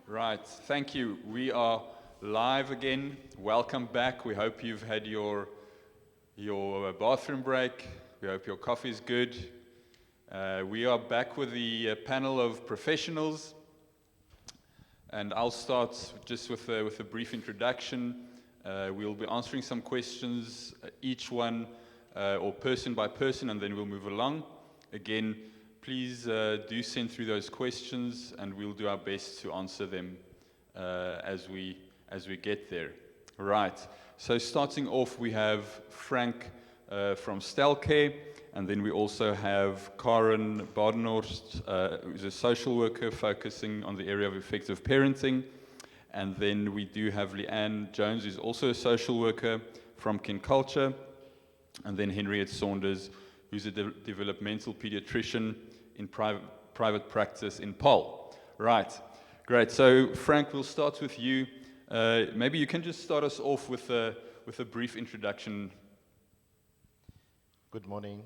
Right, thank you. We are live again. Welcome back. We hope you've had your bathroom break. We hope your coffee's good. We are back with the panel of professionals, and I'll start just with a brief introduction. We'll be answering some questions, each one or person by person, and then we'll move along. Again, please do send through those questions, and we'll do our best to answer them as we get there. Right. So starting off, we have Frank from Stelcare, and then we also have Karen Badenhorst, who's a social worker focusing on the area of effective parenting. And then we do have Leanne Jones, who's also a social worker from Kin Culture. And then Henriette Saunders, who's a developmental pediatrician in private practice in Paarl. Right, great. So Frank, we'll start with you. Maybe you can just start us off with a brief introduction. Good morning.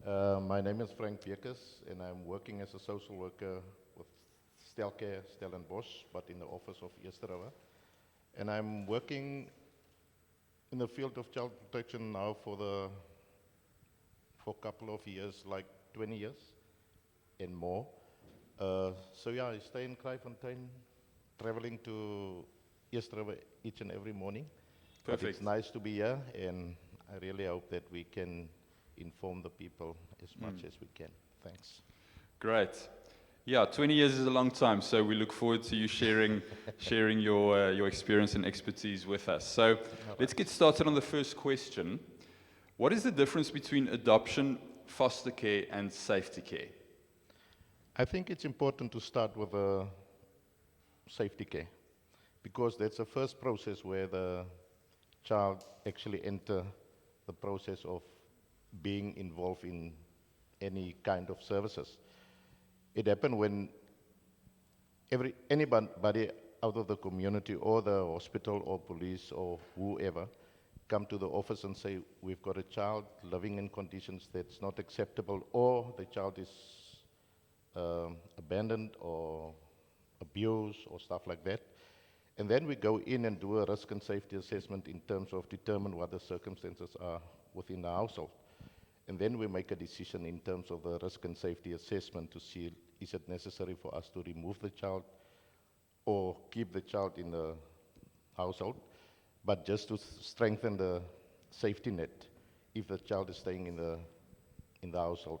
My name is Frank Beekes, and I'm working as a social worker with Stelcare, Stellenbosch, but in the office of Eersterivier. And I'm working in the field of child protection now for a couple of years, like 20 years and more. So yeah, I stay in Kraaifontein, traveling to Eersterivier each and every morning. Perfect. But it's nice to be here, and I really hope that we can inform the people as much as we can. Thanks. Great. Yeah, 20 years is a long time, so we look forward to you sharing your experience and expertise with us. So let's get started on the first question. What is the difference between adoption, foster care, and safety care? I think it's important to start with safety care, because that's the first process where the child actually enter the process of being involved in any kind of services. It happened when anybody out of the community or the hospital or police or whoever come to the office and say, we've got a child living in conditions that's not acceptable, or the child is abandoned or abused or stuff like that. And then we go in and do a risk and safety assessment in terms of determine what the circumstances are within the household. And then we make a decision in terms of the risk and safety assessment to see, is it necessary for us to remove the child or keep the child in the household, but just to strengthen the safety net if the child is staying in the household.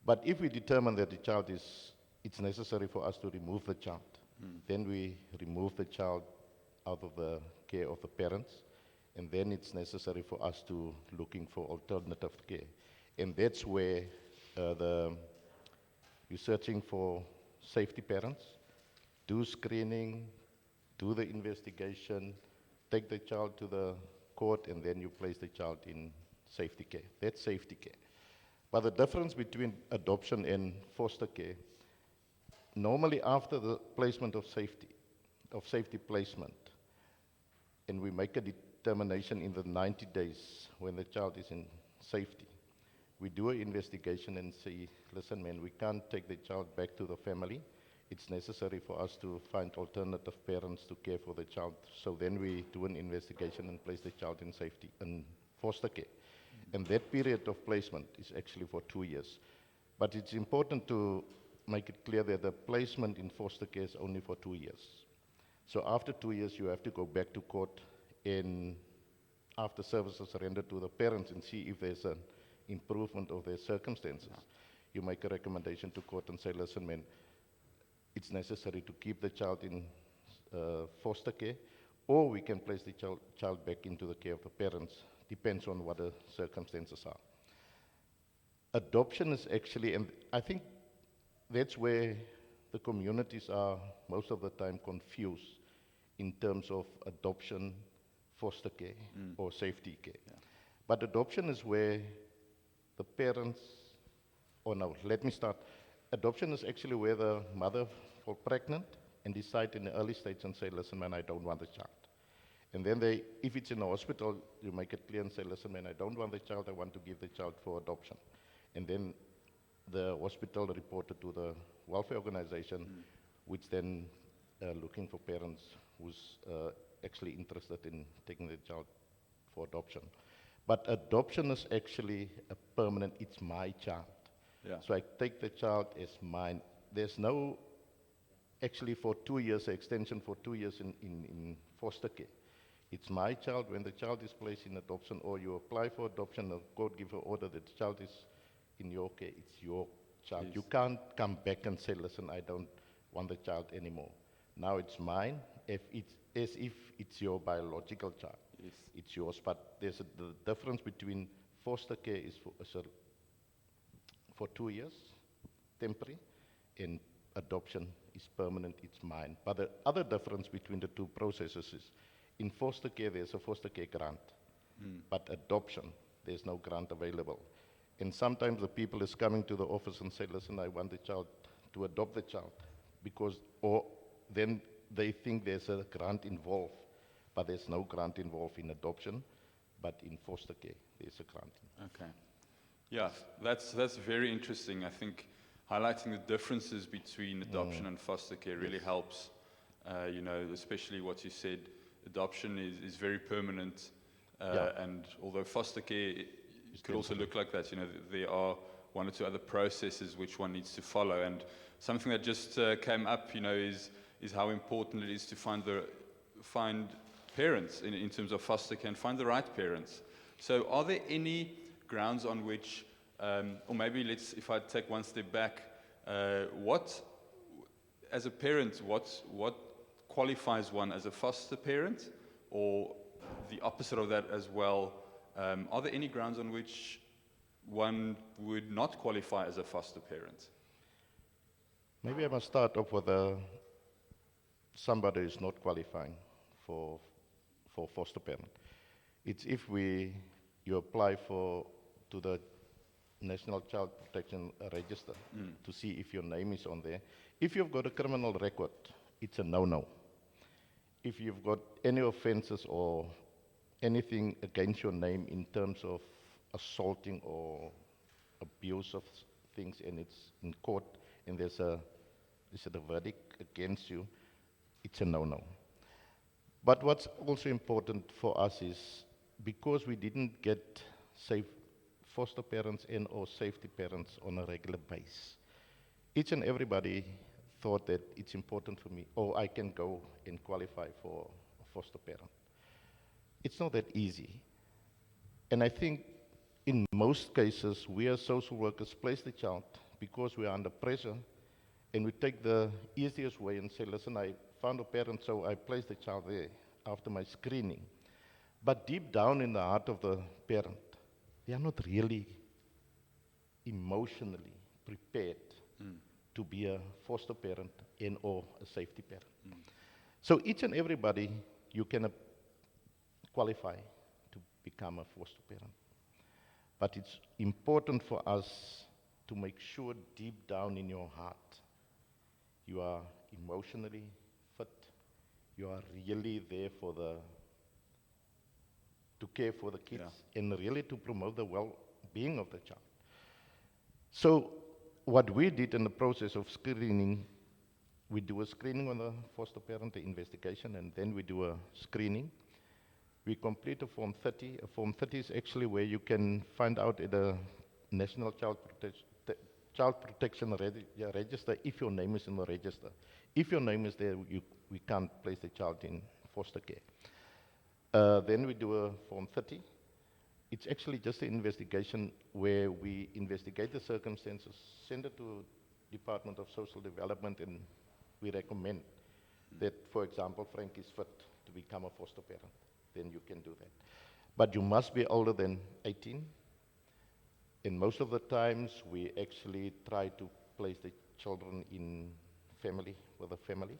But if we determine that it's necessary for us to remove the child, then we remove the child out of the care of the parents, and then it's necessary for us to looking for alternative care. And that's where you're searching for safety parents, do screening, do the investigation, take the child to the court, and then you place the child in safety care. That's safety care. But the difference between adoption and foster care, normally after the placement of safety placement, and we make a determination in the 90 days when the child is in safety, we do an investigation and say, listen man, we can't take the child back to the family. It's necessary for us to find alternative parents to care for the child. So then we do an investigation and place the child in safety, in foster care. And that period of placement is actually for 2 years. But it's important to make it clear that the placement in foster care is only for 2 years. So after 2 years, you have to go back to court and after services rendered to the parents and see if there's an improvement of their circumstances. You make a recommendation to court and say, listen man, it's necessary to keep the child in foster care, or we can place the child back into the care of the parents. Depends on what the circumstances are. Adoption is actually, and I think that's where the communities are most of the time confused in terms of adoption, foster care, or safety care. Yeah. But adoption is where the parents, let me start. Adoption is actually where the mother falls pregnant and decide in the early stage and say, listen man, I don't want the child. And then if it's in a hospital, you make it clear and say, listen man, I don't want the child, I want to give the child for adoption. And then the hospital reported to the welfare organization, which then looking for parents who's actually interested in taking the child for adoption. But adoption is actually a permanent, it's my child. Yeah. So I take the child as mine. There's no, actually for 2 years, extension for 2 years in foster care. It's my child. When the child is placed in adoption or you apply for adoption, the court give an order that the child is in your care, it's your child. Yes. You can't come back and say, listen, I don't want the child anymore. Now it's mine, if it's, as if it's your biological child. Yes. It's yours. But there's the difference between foster care is for 2 years, temporary, and adoption is permanent, it's mine. But the other difference between the two processes is, in foster care, there's a foster care grant. But adoption, there's no grant available. And sometimes the people is coming to the office and say, listen, I want the child to adopt the child, because, or then they think there's a grant involved, but there's no grant involved in adoption, but in foster care, there's a grant. Okay. Yeah, that's very interesting. I think highlighting the differences between adoption and foster care really helps. You know, especially what you said, adoption is very permanent, and although foster care could also look like that, you know, there are one or two other processes which one needs to follow. And something that just came up, you know, is how important it is to find parents in terms of foster care and find the right parents. So are there any grounds on which, or maybe if I take one step back, as a parent, what qualifies one as a foster parent, or the opposite of that as well? Are there any grounds on which one would not qualify as a foster parent? Maybe I must start off with somebody who is not qualifying for foster parent. It's if you apply to the National Child Protection Register to see if your name is on there. If you've got a criminal record, it's a no-no. If you've got any offenses or anything against your name in terms of assaulting or abuse of things, and it's in court, and there's a verdict against you, it's a no-no. But what's also important for us is, because we didn't get safe foster parents and or safety parents on a regular basis, each and everybody thought that it's important for me, or I can go and qualify for a foster parent. It's not that easy. And I think in most cases, we as social workers place the child because we are under pressure, and we take the easiest way and say, listen, I found a parent, so I place the child there after my screening. But deep down in the heart of the parent, they are not really emotionally prepared to be a foster parent and or a safety parent. So each and everybody, you can qualify to become a foster parent. But it's important for us to make sure deep down in your heart, you are emotionally fit, you are really there to care for the kids, and really to promote the well-being of the child. So what we did in the process of screening, we do a screening on the foster parent, the investigation, and then we do a screening. We complete a Form 30. A Form 30 is actually where you can find out at the National Child Protection Register if your name is in the register. If your name is there, we can't place the child in foster care. Then we do a Form 30. It's actually just an investigation where we investigate the circumstances, send it to Department of Social Development, and we recommend that, for example, Frank is fit to become a foster parent. Then you can do that. But you must be older than 18. And most of the times, we actually try to place the children in with a family.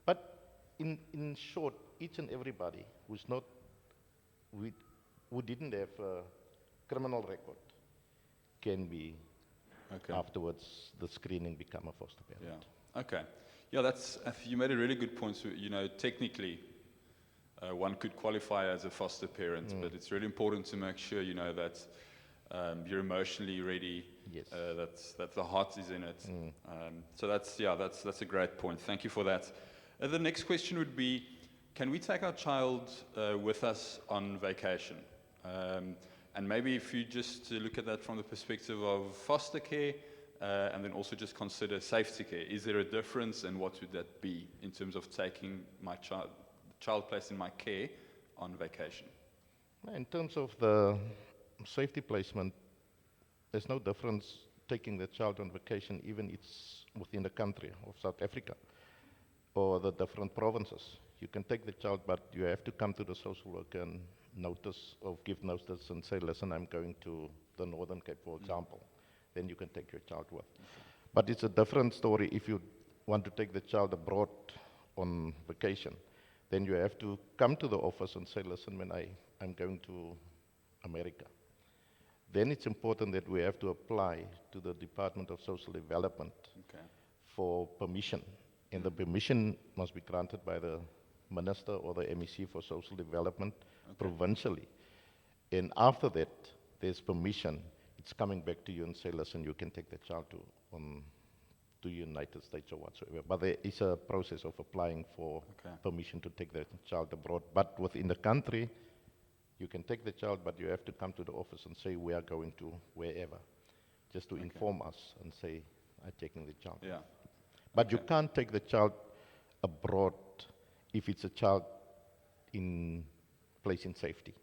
But in short, each and everybody who didn't have a criminal record can be, afterwards, the screening, become a foster parent. Yeah. Okay. Yeah, you made a really good point. So, you know, technically, one could qualify as a foster parent, but it's really important to make sure, you know, that you're emotionally ready, Yes. That the heart is in it. So that's a great point. Thank you for that. The next question would be, can we take our child with us on vacation? And maybe if you just look at that from the perspective of foster care, and then also just consider safety care. Is there a difference, and what would that be in terms of taking my child placed in my care on vacation? In terms of the safety placement, there's no difference taking the child on vacation, even it's within the country of South Africa or the different provinces. You can take the child, but you have to come to the social worker and give notice and say, listen, I'm going to the Northern Cape, for example. Then you can take your child with. But it's a different story if you want to take the child abroad on vacation. Then you have to come to the office and say, listen, when I'm going to America. Then it's important that we have to apply to the Department of Social Development for permission. And the permission must be granted by the Minister or the MEC for Social Development provincially. And after that, there's permission. It's coming back to you and say, listen, you can take the child to United States or whatsoever. But there is a process of applying for permission to take the child abroad. But within the country, you can take the child, but you have to come to the office and say, we are going to wherever, just to inform us and say, I'm taking the child. Yeah. But you can't take the child abroad if it's a child in place in safety,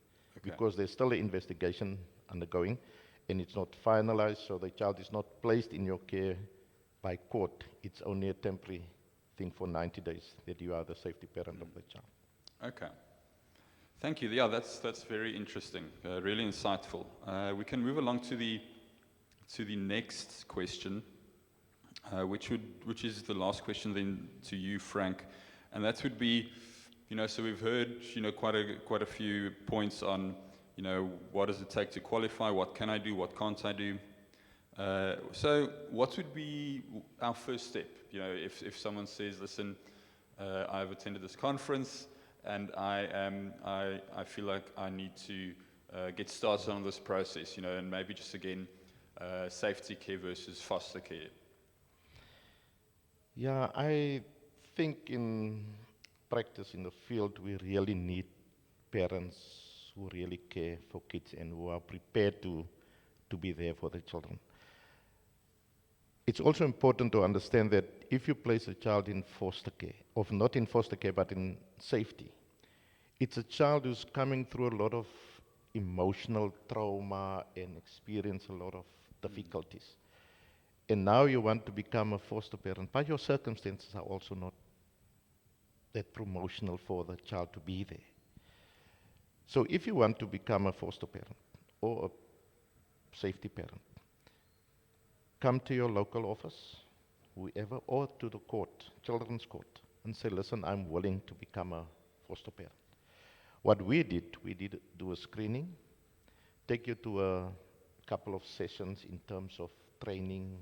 because there's still an investigation undergoing, and it's not finalized, so the child is not placed in your care by court. It's only a temporary thing for 90 days that you are the safety parent of the child. Okay. Thank you. Yeah, that's very interesting, really insightful. We can move along to the next question, which is the last question then to you, Frank, and that would be, so we've heard, quite a few points on, what does it take to qualify? What can I do? What can't I do? So what would be our first step? If someone says, listen, I've attended this conference, and I feel like I need to get started on this process, and maybe just again, safety care versus foster care. Yeah, I think in practice in the field, we really need parents who really care for kids and who are prepared to be there for the children. It's also important to understand that if you place a child in foster care, or not in foster care, but in safety, it's a child who's coming through a lot of emotional trauma and experience a lot of difficulties. And now you want to become a foster parent, but your circumstances are also not that promotional for the child to be there. So if you want to become a foster parent or a safety parent, come to your local office, whoever, or to the court, children's court, and say, listen, I'm willing to become a foster parent. What we did do a screening, take you to a couple of sessions in terms of training,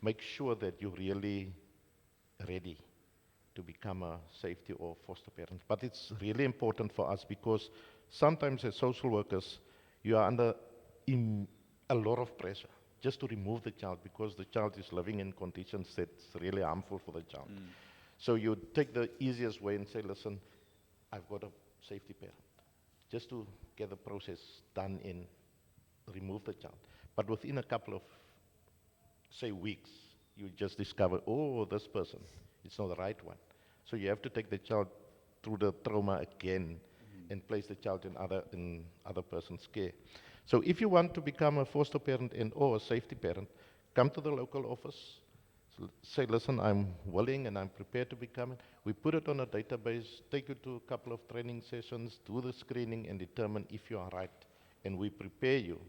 make sure that you're really ready to become a safety or foster parent. But it's really important for us because sometimes as social workers, you are under a lot of pressure just to remove the child because the child is living in conditions that's really harmful for the child. So you take the easiest way and say, listen, I've got a safety parent, just to get the process done and remove the child. But within a couple of, say, weeks, you just discover, oh, this person, it's not the right one. So you have to take the child through the trauma again and place the child in other person's care. So if you want to become a foster parent or a safety parent, come to the local office, say, listen, I'm willing and I'm prepared to become it. We put it on a database, take you to a couple of training sessions, do the screening and determine if you are right. And we prepare you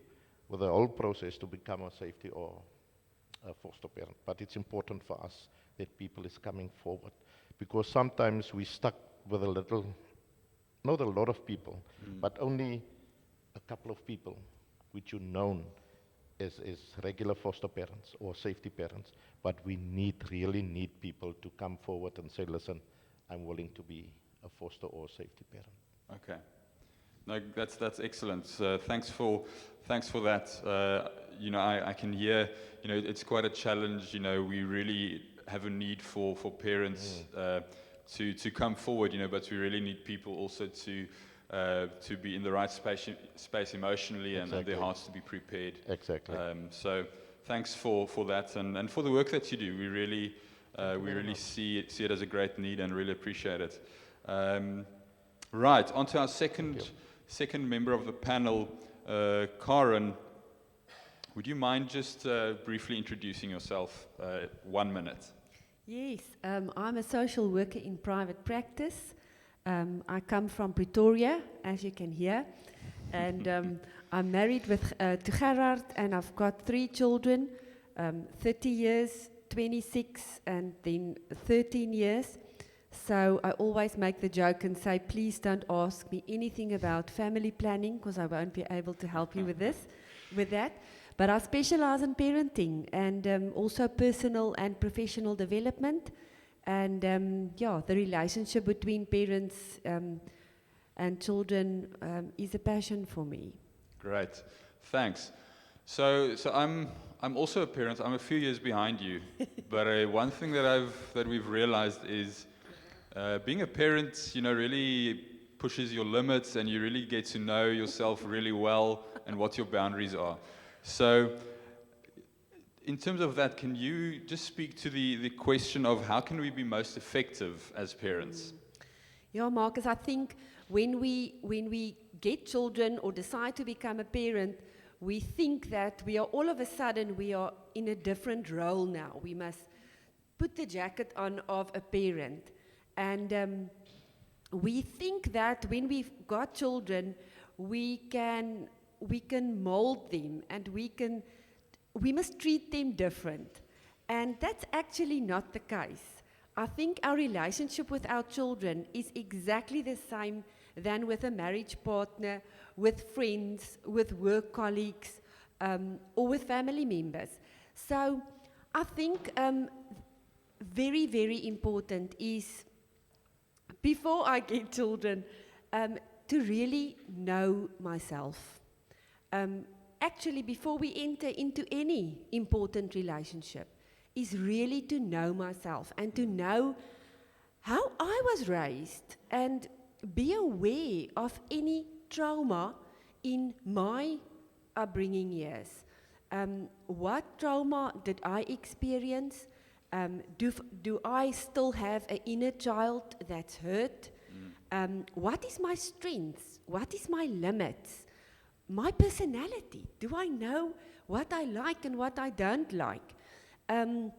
with the whole process to become a safety or a foster parent. But it's important for us that people is coming forward because sometimes we stuck with not a lot of people, but only a couple of people which you known as regular foster parents or safety parents, but we really need people to come forward and say, listen, I'm willing to be a foster or safety parent. Okay. No, that's excellent. Thanks for that. I can hear, it's quite a challenge. We really have a need for parents to come forward, but we really need people also to be in the right space emotionally and their Exactly. hearts to be prepared. Exactly. So thanks for that and for the work that you do. We really see it as a great need and really appreciate it. Right, on to our second member of the panel, Karen. Would you mind just briefly introducing yourself? 1 minute. Yes, I'm a social worker in private practice. I come from Pretoria, as you can hear, and I'm married to Gerard, and I've got 3 children, 30 years, 26, and then 13 years. So I always make the joke and say, please don't ask me anything about family planning, because I won't be able to help you with that. But I specialize in parenting and also personal and professional development. And the relationship between parents and children is a passion for me. Great, thanks. So I'm also a parent. I'm a few years behind you, but one thing that we've realized is being a parent, really pushes your limits, and you really get to know yourself really well and what your boundaries are. So, in terms of that, can you just speak to the question of how can we be most effective as parents? Yeah, Marcus, I think when we get children or decide to become a parent, we think that we are all of a sudden we are in a different role now. We must put the jacket on of a parent. And we think that when we've got children, we can mold them and we must treat them different. And that's actually not the case. I think our relationship with our children is exactly the same than with a marriage partner, with friends, with work colleagues, or with family members. So I think very, very important is, before I get children, to really know myself. Actually, before we enter into any important relationship, is really to know myself and to know how I was raised and be aware of any trauma in my upbringing years. What trauma did I experience? Do I still have an inner child that's hurt? What is my strengths? What is my limits? My personality. Do I know what I like and what I don't like? And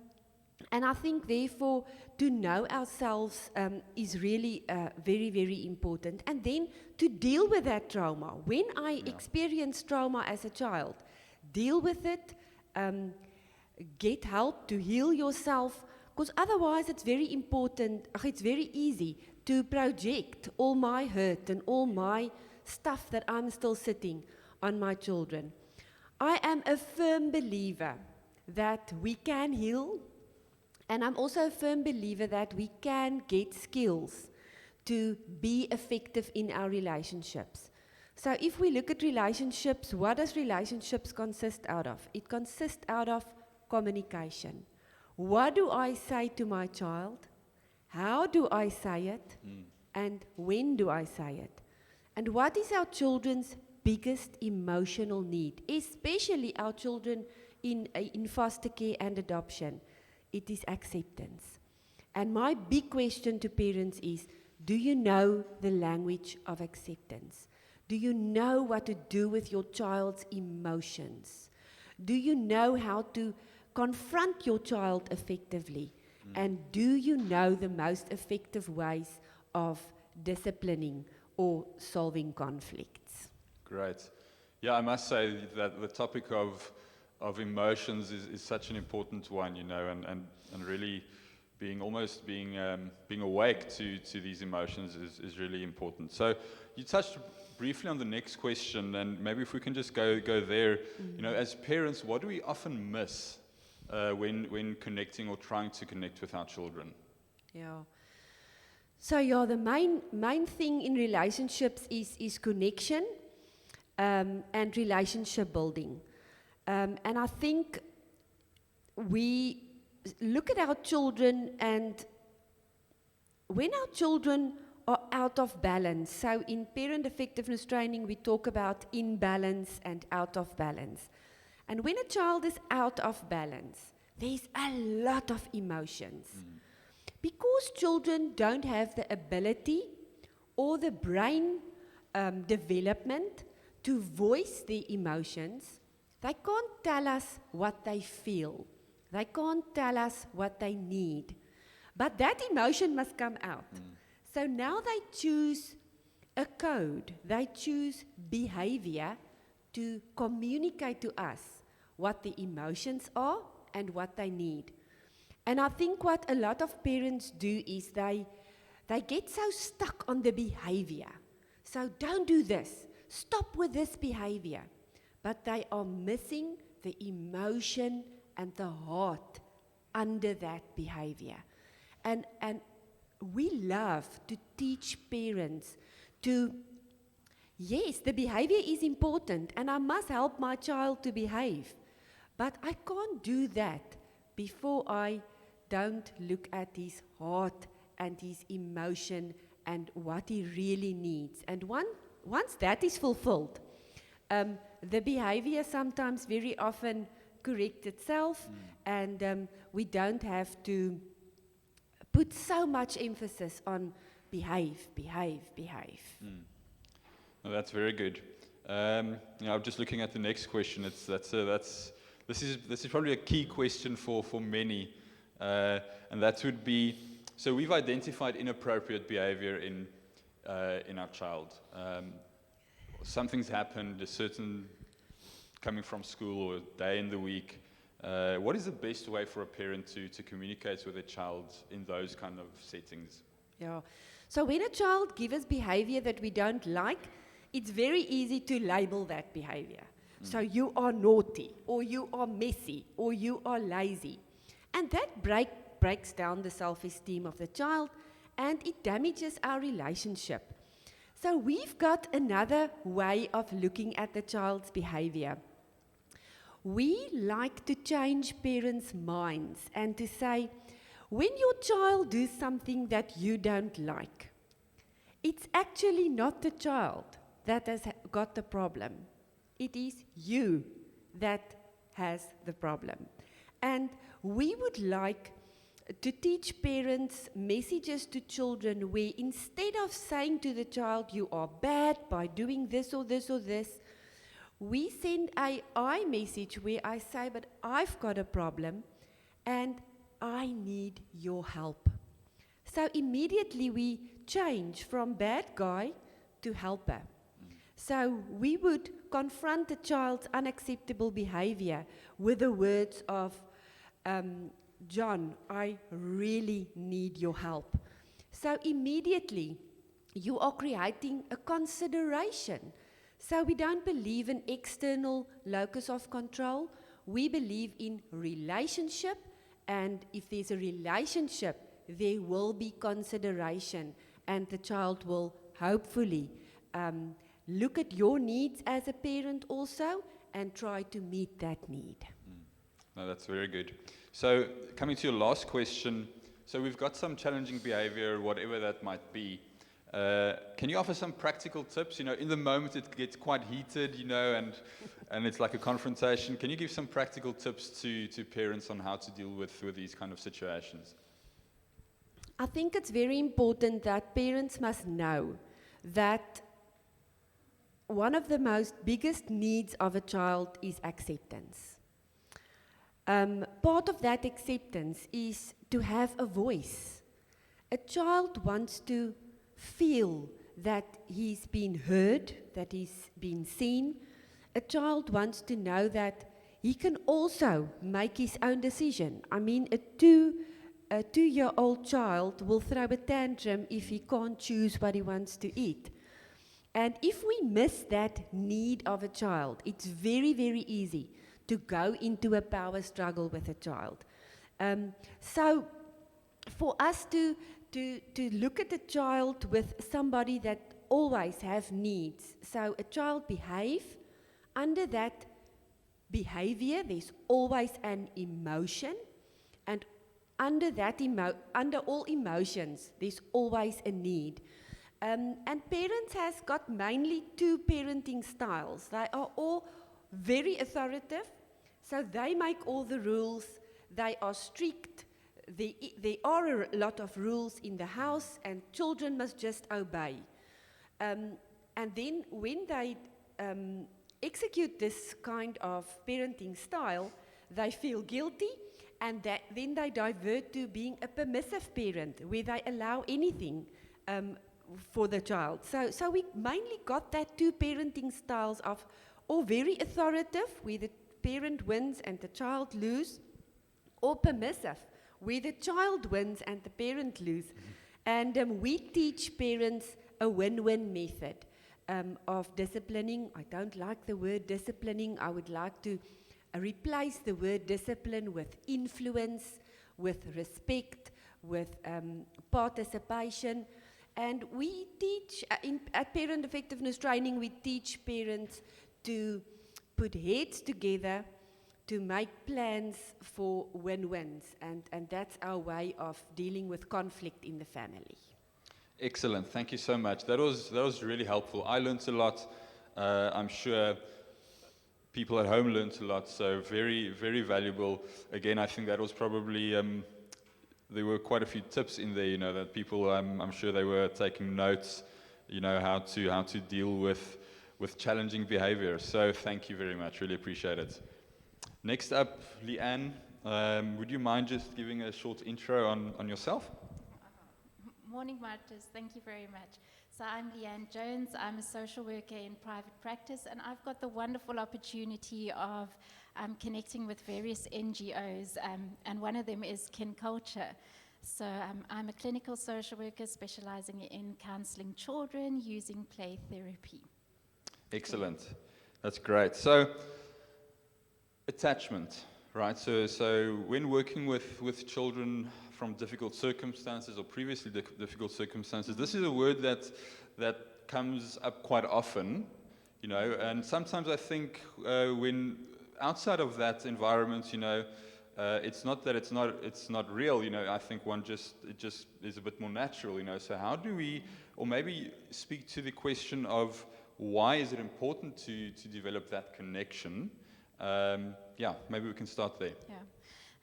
I think, therefore, to know ourselves is really very, very important. And then to deal with that trauma. When I experienced trauma as a child, deal with it, get help to heal yourself, because otherwise it's very important, it's very easy to project all my hurt and all my stuff that I'm still sitting on my children. I am a firm believer that we can heal, and I'm also a firm believer that we can get skills to be effective in our relationships. So if we look at relationships, what does relationships consist out of? It consists out of communication. What do I say to my child? How do I say it? And when do I say it? And what is our children's biggest emotional need, especially our children in foster care and adoption? It is acceptance. And my big question to parents is, do you know the language of acceptance? Do you know what to do with your child's emotions? Do you know how to confront your child effectively? And do you know the most effective ways of disciplining or solving conflicts? Great. Yeah, I must say that the topic of emotions is such an important one, and really being awake to these emotions is really important. So you touched briefly on the next question, and maybe if we can just go there. As parents, what do we often miss when connecting or trying to connect with our children? Yeah. So the main thing in relationships is connection and relationship building. And I think we look at our children, and when our children are out of balance, so in parent effectiveness training, we talk about imbalance and out of balance. And when a child is out of balance, there's a lot of emotions. Because children don't have the ability or the brain development to voice their emotions, they can't tell us what they feel. They can't tell us what they need. But that emotion must come out. So now they choose a code. They choose behavior to communicate to us what the emotions are and what they need. And I think what a lot of parents do is they get so stuck on the behavior. So don't do this. Stop with this behavior. But they are missing the emotion and the heart under that behavior. And we love to teach parents to, yes, the behavior is important, and I must help my child to behave. But I can't do that before I don't look at his heart and his emotion and what he really needs. And once that is fulfilled, the behavior sometimes very often corrects itself, and we don't have to put so much emphasis on behave. No, that's very good. I'm just looking at the next question. This is probably a key question for many, and that would be, so we've identified inappropriate behavior in our child. Something's happened, a certain coming from school or a day in the week. What is the best way for a parent to communicate with a child in those kind of settings? Yeah. So when a child gives us behavior that we don't like, it's very easy to label that behavior. So you are naughty, or you are messy, or you are lazy. And that breaks down the self-esteem of the child, and it damages our relationship. So we've got another way of looking at the child's behavior. We like to change parents' minds and to say, when your child does something that you don't like, it's actually not the child that has got the problem. It is you that has the problem. And we would like to teach parents messages to children where instead of saying to the child, you are bad by doing this or this or this, we send a I message where I say, but I've got a problem and I need your help. So immediately we change from bad guy to helper. So we would confront the child's unacceptable behavior with the words of, John, I really need your help. So immediately you are creating a consideration. So we don't believe in external locus of control. We believe in relationship, and if there's a relationship, there will be consideration, and the child will hopefully look at your needs as a parent also and try to meet that need. No, that's very good. So coming to your last question, so we've got some challenging behavior, whatever that might be. Can you offer some practical tips? You know, in the moment it gets quite heated, you know, and it's like a confrontation. Can you give some practical tips to parents on how to deal with these kind of situations? I think it's very important that parents must know that one of the most biggest needs of a child is acceptance. Part of that acceptance is to have a voice. A child wants to feel that he's been heard, that he's been seen. A child wants to know that he can also make his own decision. I mean, a two-year-old child will throw a tantrum if he can't choose what he wants to eat. And if we miss that need of a child, it's very, very easy to go into a power struggle with a child. So for us to look at a child with somebody that always have needs, so a child behave under that behavior, there's always an emotion, and under under all emotions, there's always a need. And parents has got mainly two parenting styles. They are all very authoritative, so they make all the rules. They are strict. There are a lot of rules in the house, and children must just obey. And then when they execute this kind of parenting style, they feel guilty, and then they divert to being a permissive parent, where they allow anything for the child. So we mainly got that two parenting styles of, or very authoritative, where the parent wins and the child loses, or permissive, where the child wins and the parent loses. And we teach parents a win-win method of disciplining. I don't like the word disciplining. I would like to replace the word discipline with influence, with respect, with participation. And we teach, at Parent Effectiveness Training, we teach parents to put heads together to make plans for win-wins. And that's our way of dealing with conflict in the family. Excellent. Thank you so much. That was really helpful. I learned a lot. I'm sure people at home learned a lot. So very, very valuable. Again, I think that was probably there were quite a few tips in there. That people. I'm sure they were taking notes. How to deal with challenging behavior. So thank you very much. Really appreciate it. Next up, Leanne. Would you mind just giving a short intro on yourself? Morning, Martins. Thank you very much. So I'm Leanne Jones. I'm a social worker in private practice, and I've got the wonderful opportunity of connecting with various NGOs, and one of them is Kin Culture. So I'm a clinical social worker specializing in counseling children using play therapy. Excellent. That's great. So, attachment, right? So when working with children from difficult circumstances or previously difficult circumstances, this is a word that comes up quite often, and sometimes I think when outside of that environment, it's not that it's not real, I think it just is a bit more natural, So how do we, or maybe speak to the question of why is it important to develop that connection? Maybe we can start there. Yeah.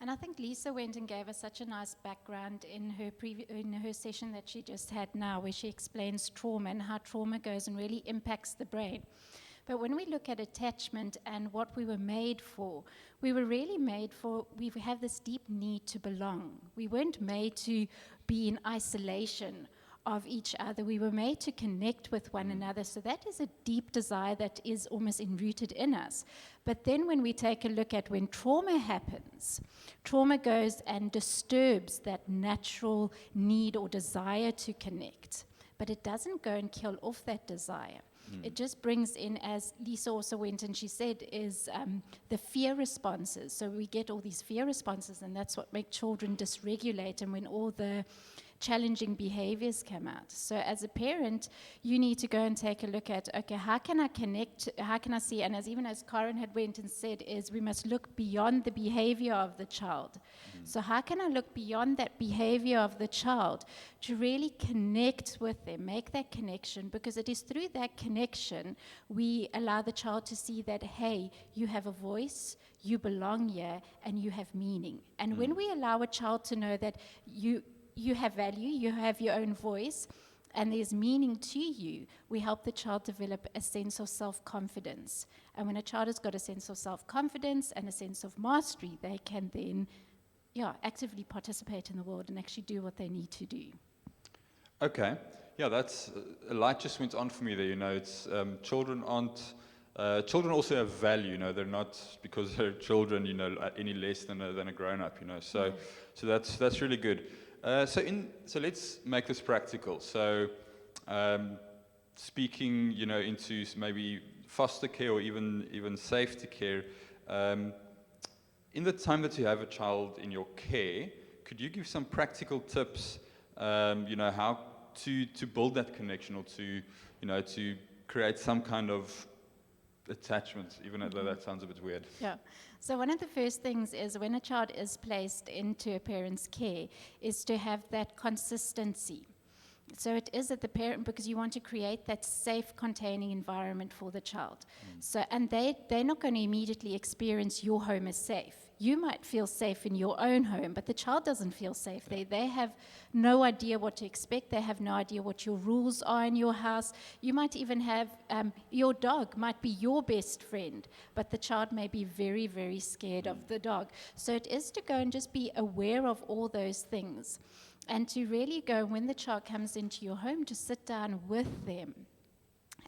And I think Lisa went and gave us such a nice background in her session that she just had now, where she explains trauma and how trauma goes and really impacts the brain. But when we look at attachment and what we were made for, we were really made for, we have this deep need to belong. We weren't made to be in isolation of each other. We were made to connect with one another. So that is a deep desire that is almost enrooted in us. But then when we take a look at when trauma happens, trauma goes and disturbs that natural need or desire to connect. But it doesn't go and kill off that desire. It just brings in, as Lisa also went and she said, is the fear responses. So we get all these fear responses, and that's what makes children dysregulate, and when all the challenging behaviors come out. So as a parent, you need to go and take a look at, okay, how can I connect, how can I see, and as Karen had went and said, is we must look beyond the behavior of the child. So how can I look beyond that behavior of the child to really connect with them, make that connection, because it is through that connection we allow the child to see that, hey, you have a voice, you belong here, and you have meaning. And when we allow a child to know that you have value, you have your own voice, and there's meaning to you, we help the child develop a sense of self-confidence. And when a child has got a sense of self-confidence and a sense of mastery, they can then actively participate in the world and actually do what they need to do. Okay. Yeah, that's a light just went on for me there. It's children aren't. Children also have value. They're not, because they're children, any less than a grown-up. So that's really good. So let's make this practical. So, speaking, into maybe foster care or even safety care. In the time that you have a child in your care, could you give some practical tips? How to build that connection, or to create some kind of attachment, even though that sounds a bit weird. Yeah. So one of the first things is when a child is placed into a parent's care is to have that consistency. So it is at the parent, because you want to create that safe, containing environment for the child. So, and they're not going to immediately experience your home as safe. You might feel safe in your own home, but the child doesn't feel safe. They have no idea what to expect. They have no idea what your rules are in your house. You might even have, your dog might be your best friend, but the child may be very, very scared of the dog. So it is to go and just be aware of all those things. And to really go, when the child comes into your home, to sit down with them.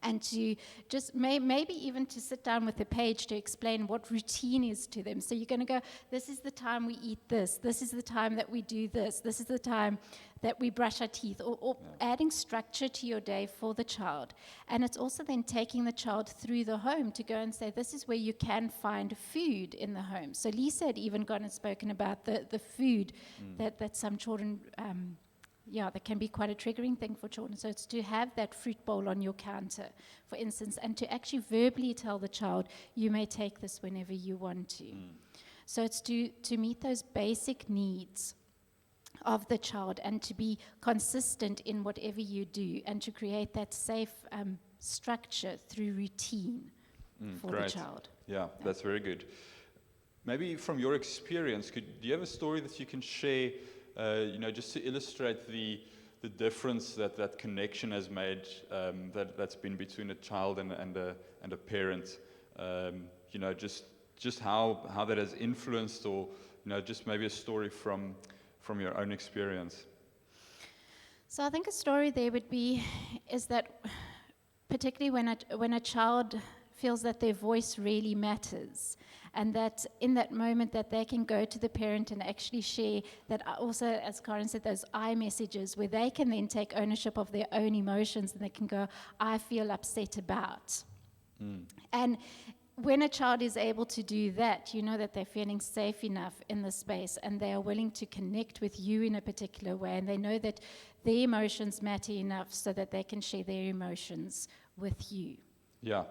And to just maybe even to sit down with a page to explain what routine is to them. So you're going to go, this is the time we eat this. This is the time that we do this. This is the time that we brush our teeth. Or adding structure to your day for the child. And it's also then taking the child through the home to go and say, this is where you can find food in the home. So Lisa had even gone and spoken about the food that some children... that can be quite a triggering thing for children. So it's to have that fruit bowl on your counter, for instance, and to actually verbally tell the child, you may take this whenever you want to. So it's to meet those basic needs of the child and to be consistent in whatever you do and to create that safe structure through routine for Great. the child. Yeah, that's very good. Maybe from your experience, do you have a story that you can share, just to illustrate the difference that connection has made, that's been between a child and a parent, just how that has influenced, or just maybe a story from your own experience. So I think a story there would be is that particularly when a child feels that their voice really matters, and that in that moment that they can go to the parent and actually share that, also, as Karen said, those I messages where they can then take ownership of their own emotions and they can go, I feel upset about. And when a child is able to do that, you know that they're feeling safe enough in the space and they are willing to connect with you in a particular way, and they know that their emotions matter enough so that they can share their emotions with you. Yeah.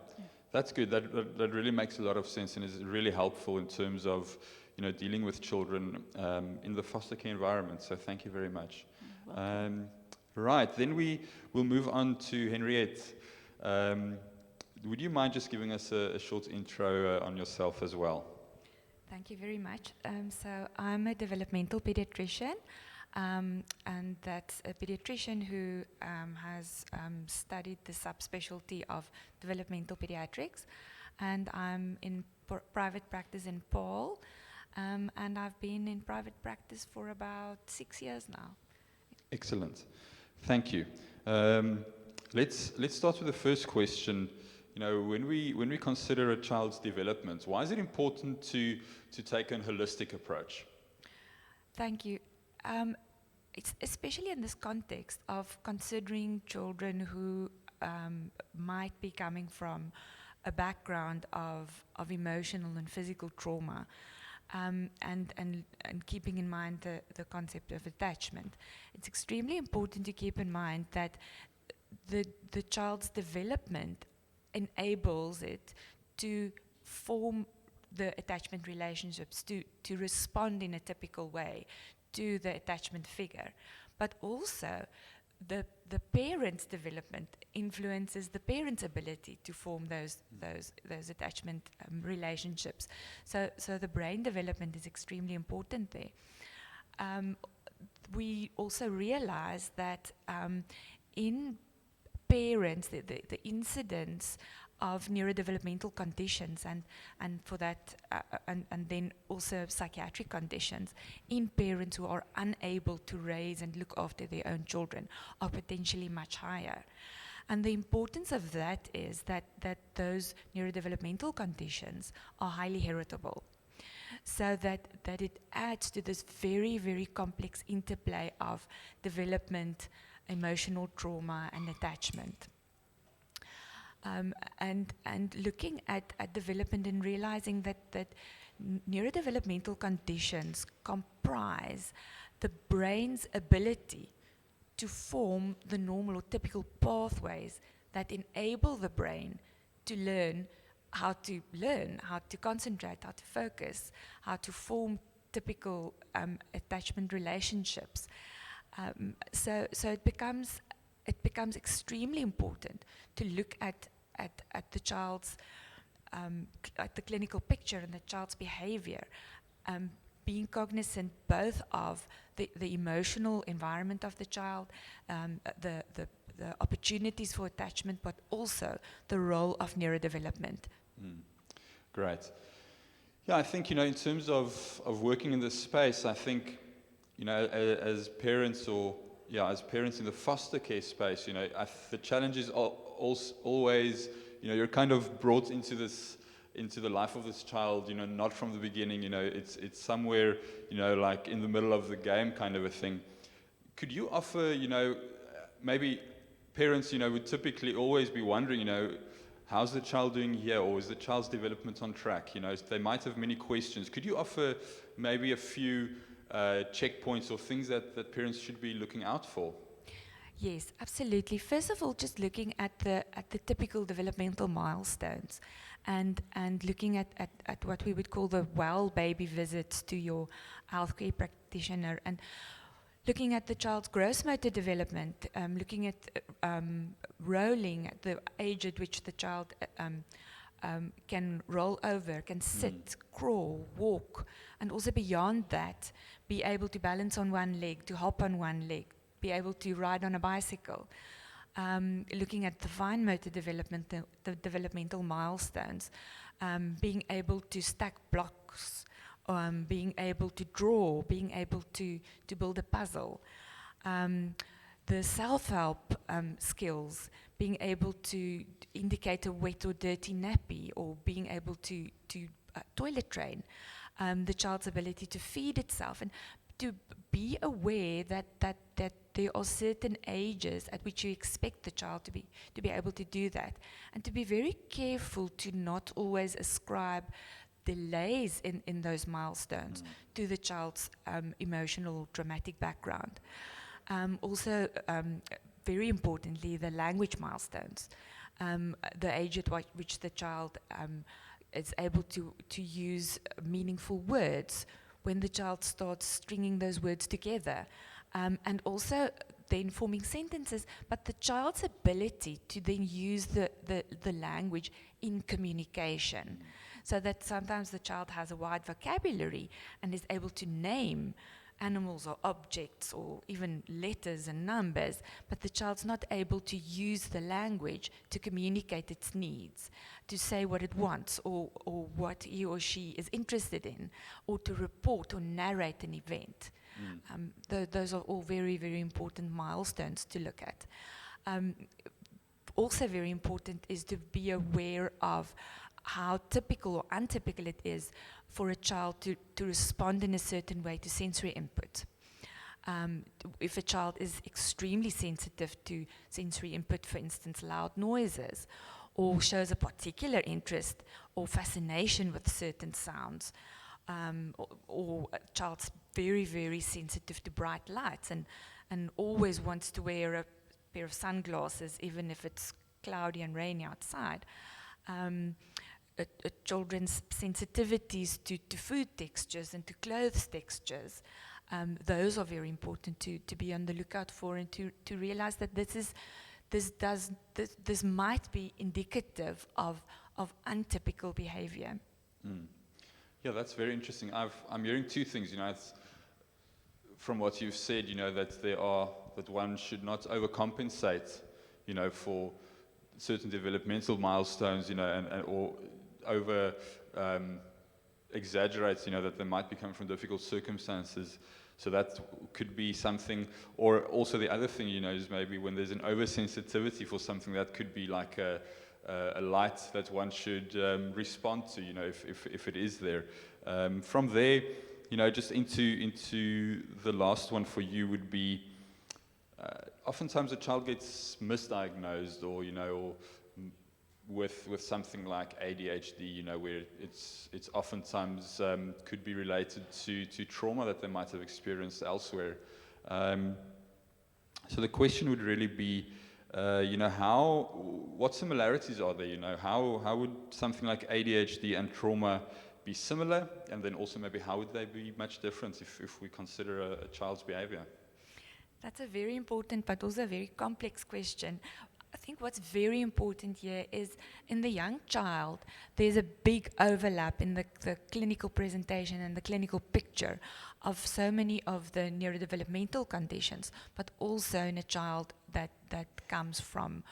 That's good. That really makes a lot of sense and is really helpful in terms of, dealing with children in the foster care environment. So thank you very much. Right, then we will move on to Henriette. Would you mind just giving us a short intro on yourself as well? Thank you very much. So I'm a developmental pediatrician. And that's a pediatrician who has studied the subspecialty of developmental pediatrics. And I'm in private practice in Paarl. And I've been in private practice for about 6 years now. Excellent. Thank you. Let's start with the first question. When we consider a child's development, why is it important to take a holistic approach? Thank you. It's especially in this context of considering children who might be coming from a background of emotional and physical trauma, and keeping in mind the concept of attachment. It's extremely important to keep in mind that the child's development enables it to form the attachment relationships, to respond in a typical way to the attachment figure. But also the parent's development influences the parent's ability to form those attachment relationships. So the brain development is extremely important there. We also realize that in parents, the incidence of neurodevelopmental conditions and for that and then also psychiatric conditions in parents who are unable to raise and look after their own children are potentially much higher. And the importance of that is that those neurodevelopmental conditions are highly heritable. So that it adds to this very, very complex interplay of development, emotional trauma and attachment. And looking at development and realizing that neurodevelopmental conditions comprise the brain's ability to form the normal or typical pathways that enable the brain to learn how to learn, how to concentrate, how to focus, how to form typical attachment relationships. So it becomes extremely important to look at the child's at the clinical picture and the child's behavior, being cognizant both of the emotional environment of the child, the opportunities for attachment, but also the role of neurodevelopment. Great. Yeah, I think, in terms of working in this space, I think, as parents as parents in the foster care space, the challenge is always, you're kind of brought into the life of this child, not from the beginning, it's somewhere, like in the middle of the game kind of a thing. Could you offer, maybe parents, would typically always be wondering, how's the child doing here, or is the child's development on track? They might have many questions. Could you offer maybe a few checkpoints or things that parents should be looking out for? Yes, absolutely. First of all, just looking at the typical developmental milestones, and looking at what we would call the well baby visits to your healthcare practitioner, and looking at the child's gross motor development, looking at rolling, at the age at which the child can roll over, can sit, crawl, walk, and also beyond that, be able to balance on one leg, to hop on one leg, be able to ride on a bicycle. Looking at the fine motor development, the developmental milestones, being able to stack blocks, being able to draw, being able to build a puzzle. The self-help skills, being able to indicate a wet or dirty nappy, or being able to toilet train, the child's ability to feed itself, and to be aware that there are certain ages at which you expect the child to be able to do that, and to be very careful to not always ascribe delays in those milestones to the child's emotional traumatic background. Also, very importantly, the language milestones, the age at which the child is able to use meaningful words, when the child starts stringing those words together, and also then forming sentences, but the child's ability to then use the language in communication. So that sometimes the child has a wide vocabulary and is able to name animals or objects or even letters and numbers, but the child's not able to use the language to communicate its needs, to say what it wants, or what he or she is interested in, or to report or narrate an event. Those are all very, very important milestones to look at. Also very important is to be aware of how typical or untypical it is for a child to respond in a certain way to sensory input. If a child is extremely sensitive to sensory input, for instance, loud noises, or shows a particular interest or fascination with certain sounds, or a child's very, very sensitive to bright lights and always wants to wear a pair of sunglasses even if it's cloudy and rainy outside. Children's sensitivities to food textures and to clothes textures, those are very important to be on the lookout for, and to realize that this might be indicative of untypical behavior. Yeah, that's very interesting. I'm hearing two things. It's, from what you've said, that one should not overcompensate, for certain developmental milestones, or over exaggerates, that they might be coming from difficult circumstances. So that could be something. Or also the other thing, is maybe when there's an oversensitivity for something, that could be like a light that one should respond to, if it is there. From there, just into the last one for you would be, oftentimes a child gets misdiagnosed, or with something like ADHD, where it's oftentimes could be related to trauma that they might have experienced elsewhere. So the question would really be, what similarities are there? How would something like ADHD and trauma be similar? And then also maybe how would they be much different if we consider a child's behavior? That's a very important but also a very complex question. I think what's very important here is in the young child, there's a big overlap in the clinical presentation and the clinical picture of so many of the neurodevelopmental conditions, but also in a child that comes from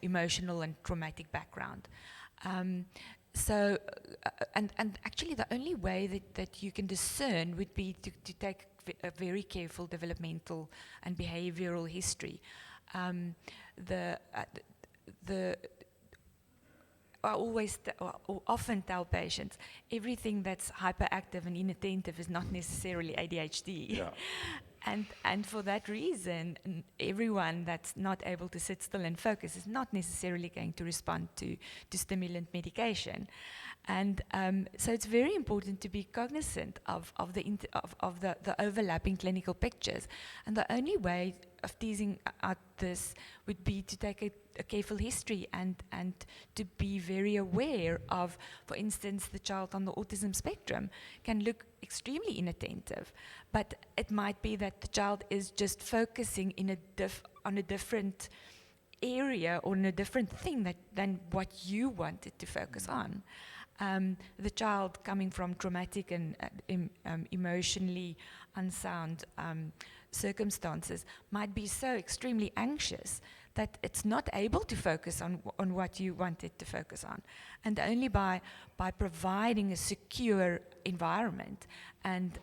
emotional and traumatic background. And actually the only way that you can discern would be to take a very careful developmental and behavioral history. I often tell patients, everything that's hyperactive and inattentive is not necessarily ADHD. Yeah. And for that reason, everyone that's not able to sit still and focus is not necessarily going to respond to stimulant medication. And so it's very important to be cognizant of the overlapping clinical pictures. And the only way of teasing out this would be to take a careful history and to be very aware of, for instance, the child on the autism spectrum can look extremely inattentive, but it might be that the child is just focusing on a different area or on a different thing than what you wanted to focus on. The child coming from traumatic and emotionally unsound circumstances might be so extremely anxious that it's not able to focus on what you want it to focus on. And only by providing a secure environment and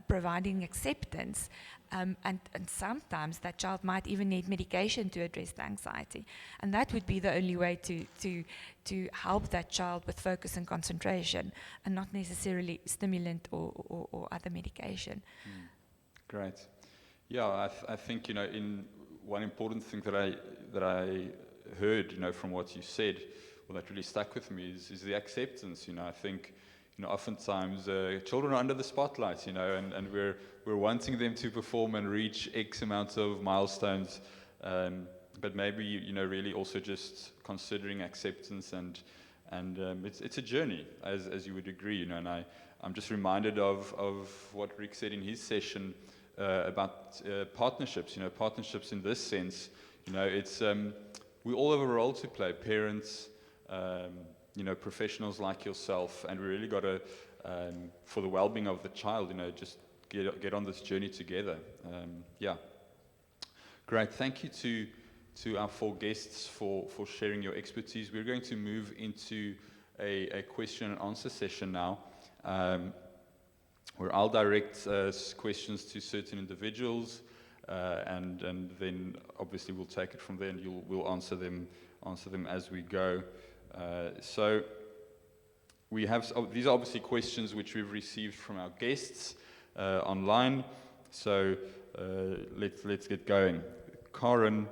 providing acceptance, and sometimes that child might even need medication to address the anxiety. And that would be the only way to help that child with focus and concentration, and not necessarily stimulant or other medication. Great. Yeah, I think, in one important thing that I heard, from what you said, well, that really stuck with me is the acceptance. I think, oftentimes children are under the spotlight, and we're wanting them to perform and reach X amount of milestones, but maybe, really also just considering acceptance and it's a journey, as you would agree, and I'm just reminded of what Rick said in his session about partnerships. Partnerships in this sense, it's we all have a role to play. Parents, professionals like yourself, and we really got to, for the well-being of the child, just get on this journey together. Yeah. Great. Thank you to our 4 guests for sharing your expertise. We're going to move into a question and answer session now. Where I'll direct questions to certain individuals, and then obviously we'll take it from there, and we'll answer them as we go. So we have these are obviously questions which we've received from our guests online. So let's get going. Karen,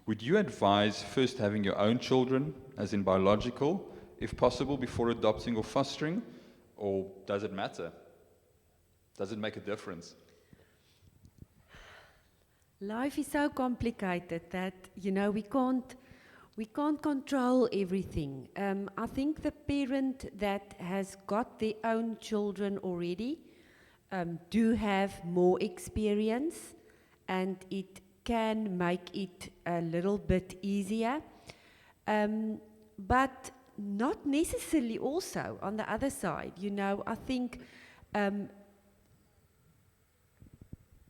would you advise first having your own children, as in biological, if possible, before adopting or fostering? Or does it matter? Does it make a difference? Life is so complicated that, we can't control everything. I think the parent that has got their own children already do have more experience, and it can make it a little bit easier. But not necessarily also on the other side. I think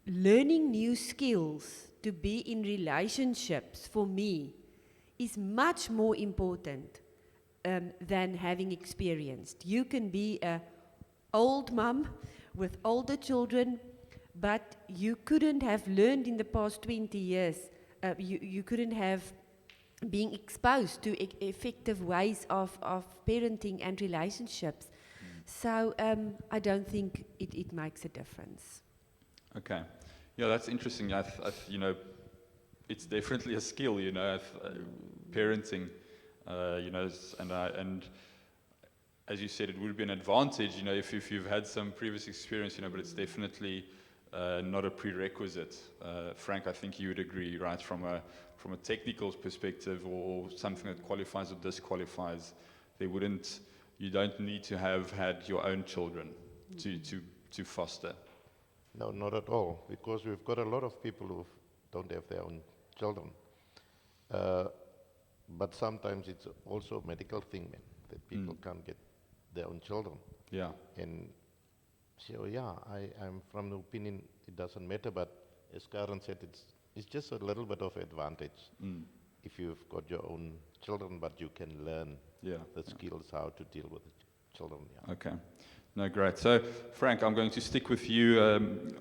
learning new skills to be in relationships, for me, is much more important than having experienced. You can be an old mum with older children, but you couldn't have learned in the past 20 years. You couldn't have being exposed to effective ways of parenting and relationships. So I don't think it makes a difference. Okay. Yeah, that's interesting. It's definitely a skill, parenting, and as you said, it would be an advantage, if you've had some previous experience, but it's definitely not a prerequisite. Frank, I think you would agree, right? From a technical perspective, or something that qualifies or disqualifies, you don't need to have had your own children to foster. No, not at all, because we've got a lot of people who don't have their own children. But sometimes it's also a medical thing, man, that people can't get their own children. Yeah. And so, yeah, I'm from the opinion it doesn't matter, but as Karen said, it's just a little bit of advantage if you've got your own children, but you can learn the skills how to deal with the children. Yeah. Okay. No, great. So, Frank, I'm going to stick with you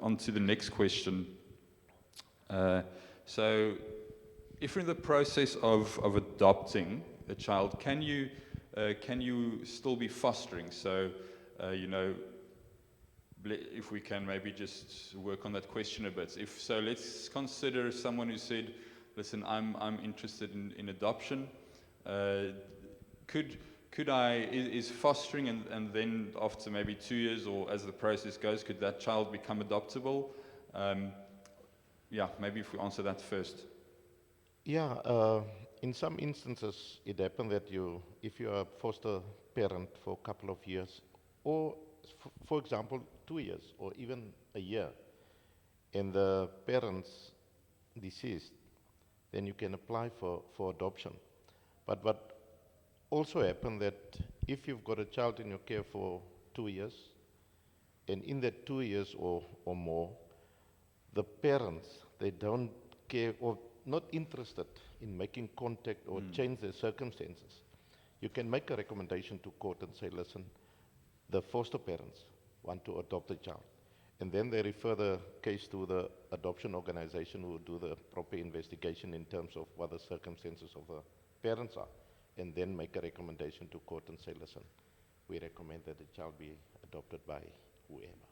on to the next question. So, if you're in the process of adopting a child, can you still be fostering? So, if we can maybe just work on that question a bit. If so, let's consider someone who said, "Listen, I'm interested in adoption. Could I is fostering and then after maybe 2 years or as the process goes, could that child become adoptable?" Maybe if we answer that first. Yeah, in some instances, it happens that if you are a foster parent for a couple of years, or for example, 2 years or even a year, and the parents deceased, then you can apply for adoption. But what also happens that if you've got a child in your care for 2 years, and in that 2 years or more, the parents, they don't care or not interested in making contact or change their circumstances, you can make a recommendation to court and say, listen, the foster parents want to adopt a child. And then they refer the case to the adoption organization who will do the proper investigation in terms of what the circumstances of the parents are, and then make a recommendation to court and say, listen, we recommend that the child be adopted by whoever.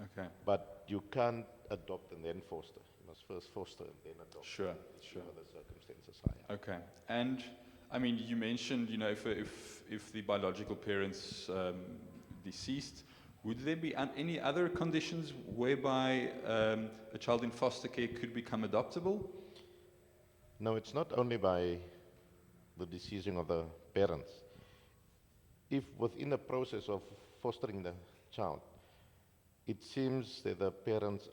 Okay. But you can't adopt and then foster. You must first foster and then adopt. Sure. What the circumstances are. Yeah. Okay. And I mean, you mentioned, if the biological parents deceased, would there be any other conditions whereby a child in foster care could become adoptable? No, it's not only by the decision of the parents. If within the process of fostering the child, it seems that the parents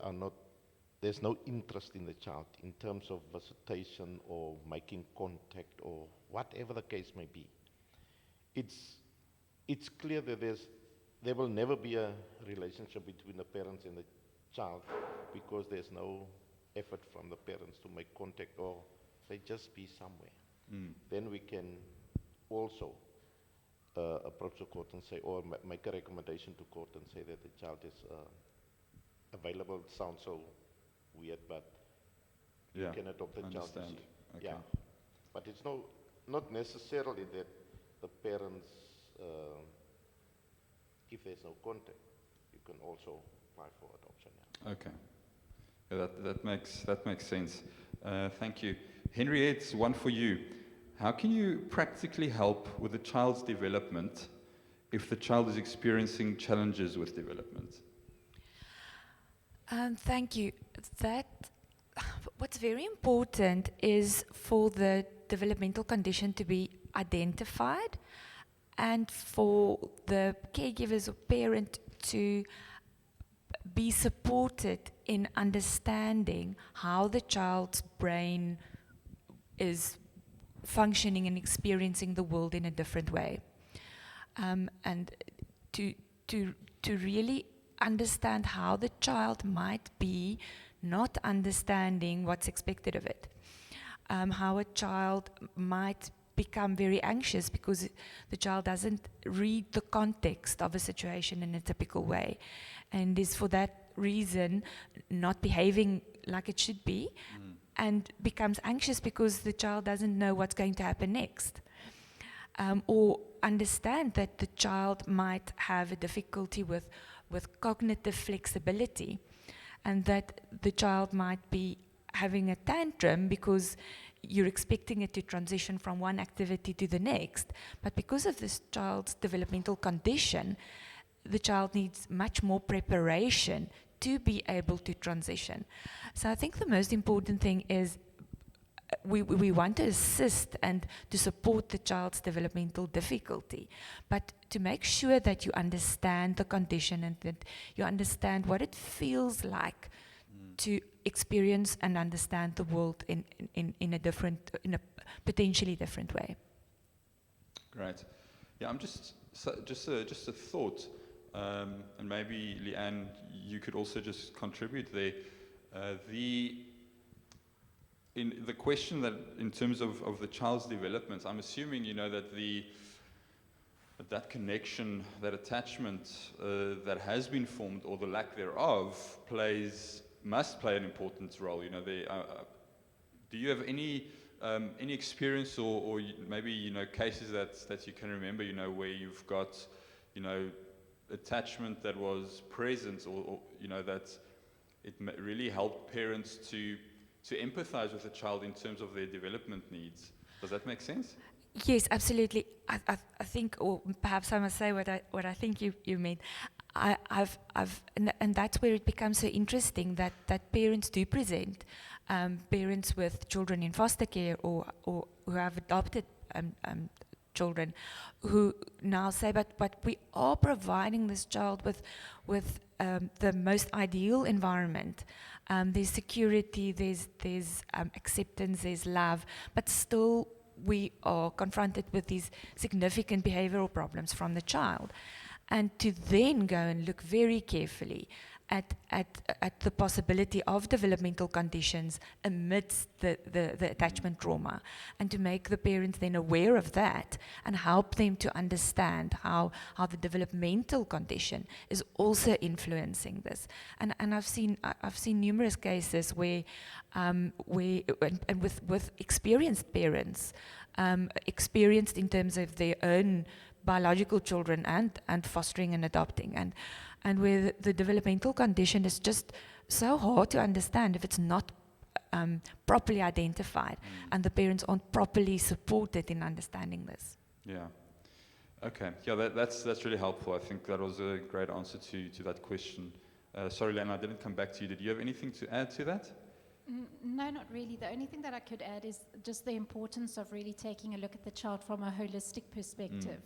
there's no interest in the child in terms of visitation or making contact or whatever the case may be, it's clear that there will never be a relationship between the parents and the child because there's no effort from the parents to make contact, or they just be somewhere. Then we can also approach the court and say, or make a recommendation to court and say that the child is available. It sounds so weird, but you can adopt the child. Understand. Okay. Yeah, but it's not necessarily that the parents, if there's no contact, you can also apply for adoption. Yeah. Okay. Yeah, that makes sense. Thank you. Henriette, one for you. How can you practically help with the child's development if the child is experiencing challenges with development? Thank you. What's very important is for the developmental condition to be identified and for the caregivers or parent to be supported in understanding how the child's brain is functioning and experiencing the world in a different way. And to really understand how the child might be not understanding what's expected of it. How a child might become very anxious because the child doesn't read the context of a situation in a typical way, and is for that reason not behaving like it should be, and becomes anxious because the child doesn't know what's going to happen next. Or understand that the child might have a difficulty with cognitive flexibility, and that the child might be having a tantrum because you're expecting it to transition from one activity to the next, but because of this child's developmental condition, the child needs much more preparation to be able to transition. So I think the most important thing is we want to assist and to support the child's developmental difficulty, but to make sure that you understand the condition and that you understand what it feels like to experience and understand the world in a potentially different way. Great. Yeah, I'm just a thought, and maybe Leanne, you could also just contribute there. In the question that, in terms of the child's development, I'm assuming that connection, that attachment that has been formed, or the lack thereof, must play an important role. Do you have any experience or maybe cases that you can remember, where you've got attachment that was present, or that it really helped parents to empathize with the child in terms of their development needs? Does that make sense? Yes, absolutely. I think, or perhaps I must say what I think you mean. And that's where it becomes so interesting that parents do present, parents with children in foster care or who have adopted children, who now say, but we are providing this child with the most ideal environment. There's security, there's acceptance, there's love, but still we are confronted with these significant behavioral problems from the child. And to then go and look very carefully at the possibility of developmental conditions amidst the attachment trauma, and to make the parents then aware of that and help them to understand how the developmental condition is also influencing this. And I've seen numerous cases where with experienced parents, experienced in terms of their own biological children and fostering and adopting, and where the developmental condition is just so hard to understand if it's not properly identified and the parents aren't properly supported in understanding this. Yeah. Okay. Yeah, that's really helpful. I think that was a great answer to that question. Sorry, Lana, I didn't come back to you. Did you have anything to add to that? No, not really. The only thing that I could add is just the importance of really taking a look at the child from a holistic perspective.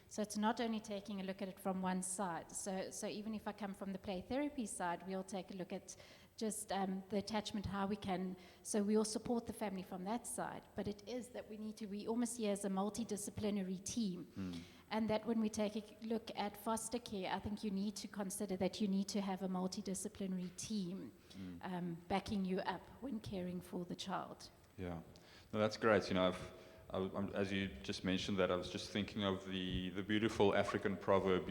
So it's not only taking a look at it from one side. So even if I come from the play therapy side, we'll take a look at just the attachment, how we can, so we'll support the family from that side. But it is that we almost see as a multidisciplinary team. And that when we take a look at foster care, I think you need to consider that you need to have a multidisciplinary team backing you up when caring for the child. Yeah. No, that's great. As you just mentioned that, I was just thinking of the beautiful African proverb,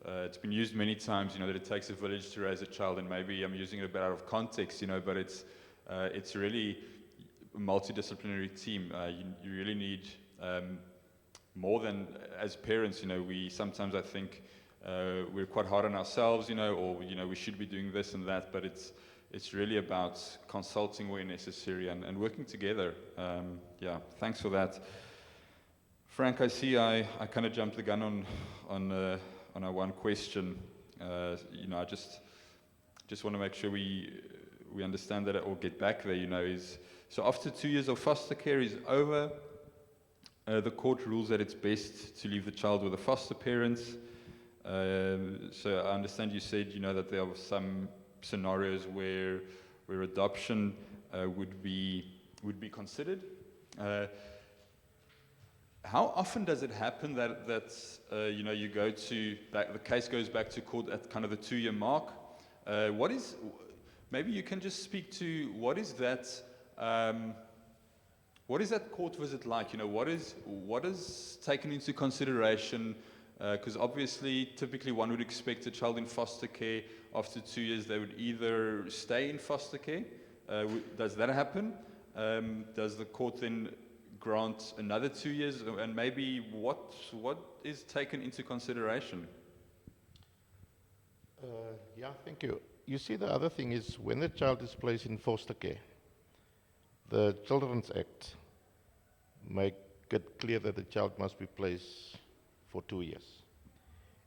it's been used many times, that it takes a village to raise a child, and maybe I'm using it a bit out of context, but it's really a multidisciplinary team. You really need more than, as parents, we sometimes, I think, we're quite hard on ourselves, or, we should be doing this and that, but it's really about consulting where necessary and working together. Yeah, thanks for that. Frank, I see I kind of jumped the gun on our one question. I just want to make sure we understand that or get back there, so after 2 years of foster care is over, the court rules that it's best to leave the child with the foster parents. So I understand you said, that there are some scenarios where adoption would be considered. How often does it happen that you go to the case goes back to court at kind of the 2-year mark? Maybe you can just speak to what is that court visit like? What is taken into consideration? Because obviously, typically one would expect a child in foster care, after 2 years, they would either stay in foster care. Does that happen? Does the court then grant another 2 years? And maybe what is taken into consideration? Yeah, thank you. You see, the other thing is when the child is placed in foster care, the Children's Act make it clear that the child must be placed for 2 years.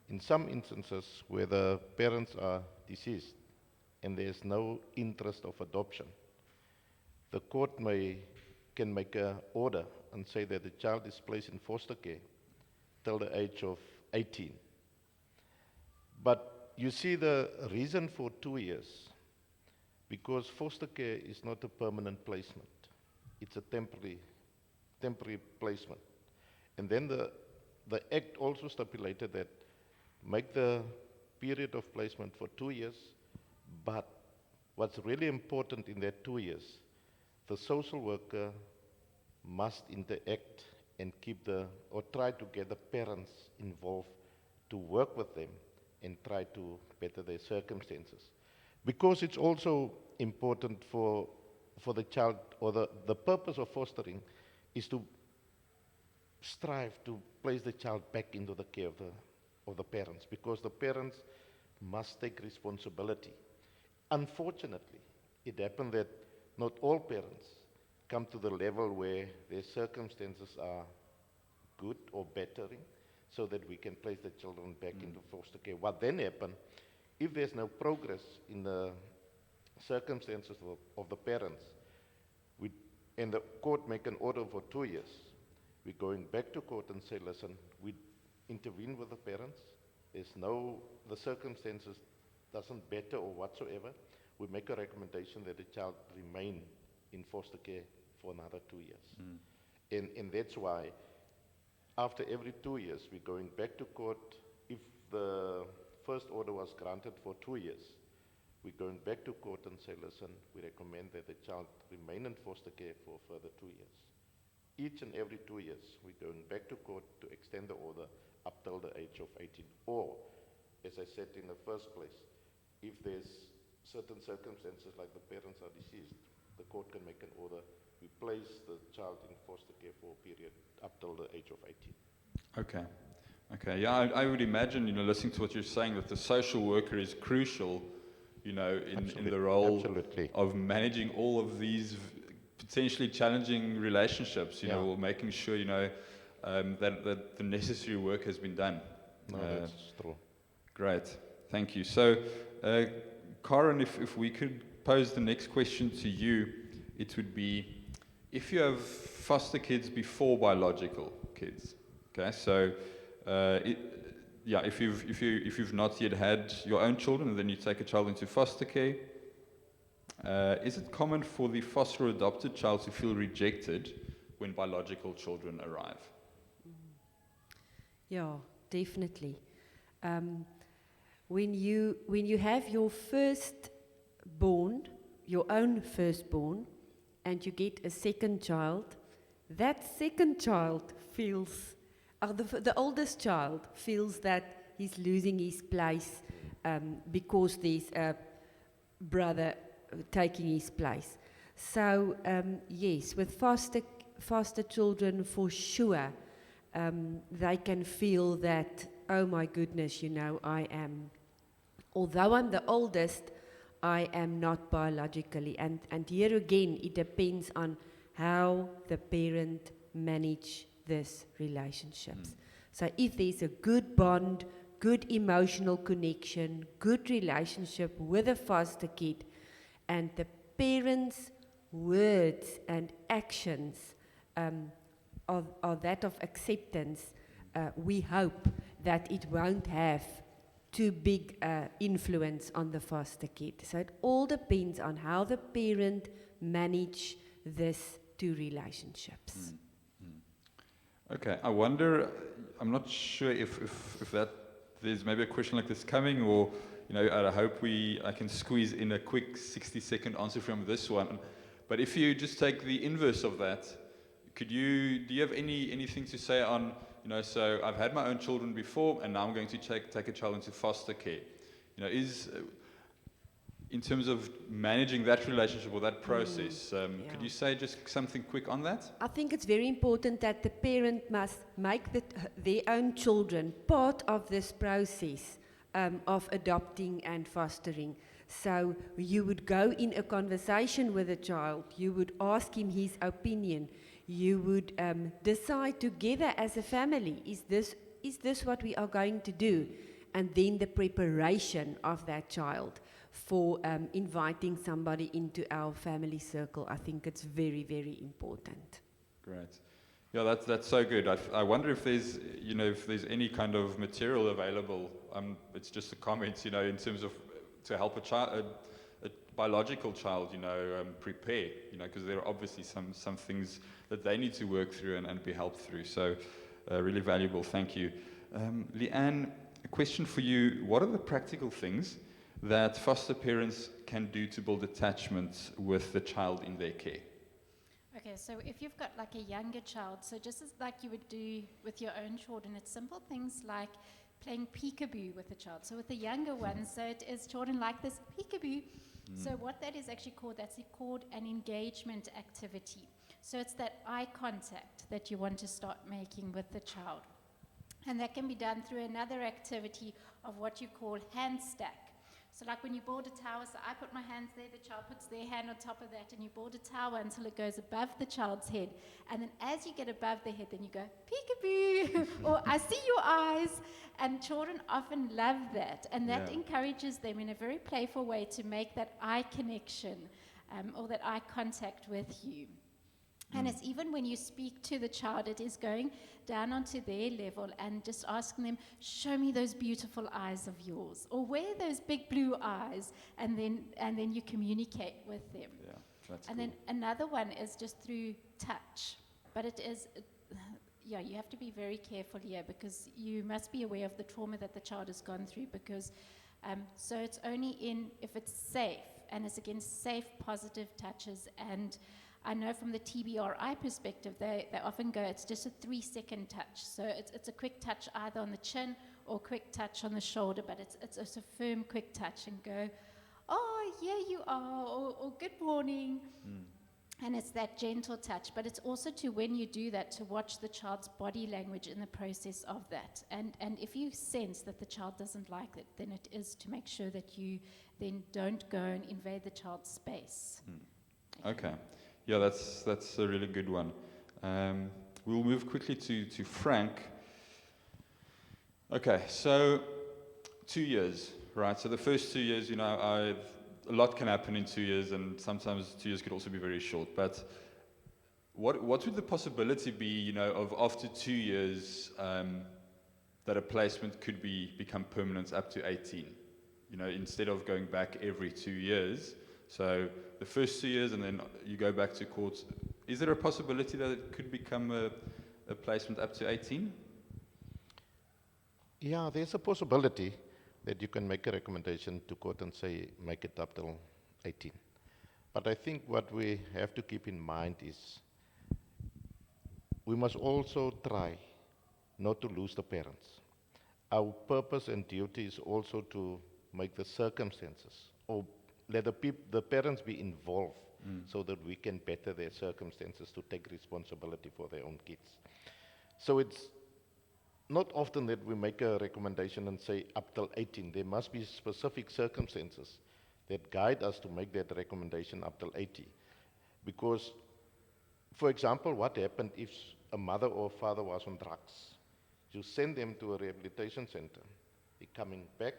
In some instances where the parents are deceased, and there's no interest of adoption, the court can make an order and say that the child is placed in foster care till the age of 18. But you see the reason for 2 years, because foster care is not a permanent placement. It's a temporary placement. And then the Act also stipulated that make the period of placement for 2 years, but what's really important in that 2 years, the social worker must interact and or try to get the parents involved to work with them and try to better their circumstances. Because it's also important for the child, or the purpose of fostering is to strive to place the child back into the care of the parents, because the parents must take responsibility. Unfortunately, it happened that not all parents come to the level where their circumstances are good or bettering, so that we can place the children back into foster care. What then happens, if there's no progress in the circumstances of the parents, and the court make an order for 2 years, we're going back to court and say, listen, we intervene with the parents, the circumstances doesn't better or whatsoever, we make a recommendation that the child remain in foster care for another 2 years. And that's why after every 2 years, we're going back to court. If the first order was granted for 2 years, we're going back to court and say, listen, we recommend that the child remain in foster care for a further 2 years. Each and every 2 years, we're going back to court to extend the order up till the age of 18. Or, as I said in the first place, if there's certain circumstances like the parents are deceased, the court can make an order. We place the child in foster care for a period up till the age of 18. Okay. Yeah, I would imagine, listening to what you're saying, that the social worker is crucial, in the role Absolutely. of managing all of these potentially challenging relationships, or making sure, that the necessary work has been done. No, that's true. Great, thank you. So, Karen, if we could pose the next question to you, it would be, if you have foster kids before biological kids, okay, so if you've not yet had your own children and then you take a child into foster care, is it common for the foster or adopted child to feel rejected when biological children arrive? Yeah, definitely. When you have your firstborn, your own firstborn, and you get a second child, that second child feels, the oldest child feels that he's losing his place because there's a brother taking his place. So yes, with foster children, for sure, they can feel that, oh my goodness, although I'm the oldest, I am not biologically. And here again, it depends on how the parent manage this relationships. So if there's a good bond, good emotional connection, good relationship with a foster kid, and the parents' words and actions are that of acceptance, we hope that it won't have too big influence on the foster kid. So it all depends on how the parent manage these two relationships. Okay, I wonder, I'm not sure if that there's maybe a question like this coming, or I hope I can squeeze in a quick 60-second answer from this one. But if you just take the inverse of that, do you have anything to say on, so I've had my own children before, and now I'm going to take a child into foster care. In terms of managing that relationship or that process, could you say just something quick on that? I think it's very important that the parent must make their own children part of this process of adopting and fostering. So you would go in a conversation with a child, you would ask him his opinion, you would decide together as a family, is this what we are going to do? And then the preparation of that child for inviting somebody into our family circle. I think it's very, very important. Great. Yeah, that's so good. I wonder if there's, if there's any kind of material available. It's just a comment, in terms of to help a child, a biological child, prepare, because there are obviously some things that they need to work through and be helped through. So, really valuable. Thank you. Leanne, a question for you. What are the practical things that foster parents can do to build attachment with the child in their care? Okay, so if you've got like a younger child, so just as like you would do with your own children, it's simple things like playing peekaboo with the child. So with the younger ones, so it is children like this peekaboo. So what that is actually called, that's called an engagement activity. So it's that eye contact that you want to start making with the child. And that can be done through another activity of what you call hand stack. So like when you board a tower, so I put my hands there, the child puts their hand on top of that, and you board a tower until it goes above the child's head. And then as you get above the head, then you go, peekaboo, or I see your eyes. And children often love that. And that encourages them in a very playful way to make that eye connection or that eye contact with you. And it's even when you speak to the child, it is going down onto their level and just asking them, show me those beautiful eyes of yours, or where are those big blue eyes, and then you communicate with them. Yeah, that's And cool. then another one is just through touch, but it is, you have to be very careful here because you must be aware of the trauma that the child has gone through because, so it's only if it's safe, and it's against safe, positive touches. And I know from the TBRI perspective, they often go, it's just a 3-second touch. So it's a quick touch either on the chin or a quick touch on the shoulder, but it's a firm, quick touch and go, oh, here you are, or good morning. And it's that gentle touch, but it's also to, when you do that, to watch the child's body language in the process of that. And if you sense that the child doesn't like it, then it is to make sure that you then don't go and invade the child's space. Okay. Yeah, that's a really good one. We'll move quickly to Frank. Okay, so 2 years, right? So the first 2 years, a lot can happen in 2 years, and sometimes 2 years could also be very short. But what would the possibility be, of after 2 years that a placement could become permanent up to 18? Instead of going back every 2 years. So the first 2 years, and then you go back to court. Is there a possibility that it could become a placement up to 18? Yeah, there's a possibility that you can make a recommendation to court and say, make it up till 18. But I think what we have to keep in mind is we must also try not to lose the parents. Our purpose and duty is also to make the circumstances, or let the parents be involved so that we can better their circumstances to take responsibility for their own kids. So it's not often that we make a recommendation and say up till 18. There must be specific circumstances that guide us to make that recommendation up till 18. Because, for example, what happened if a mother or a father was on drugs? You send them to a rehabilitation center. They're coming back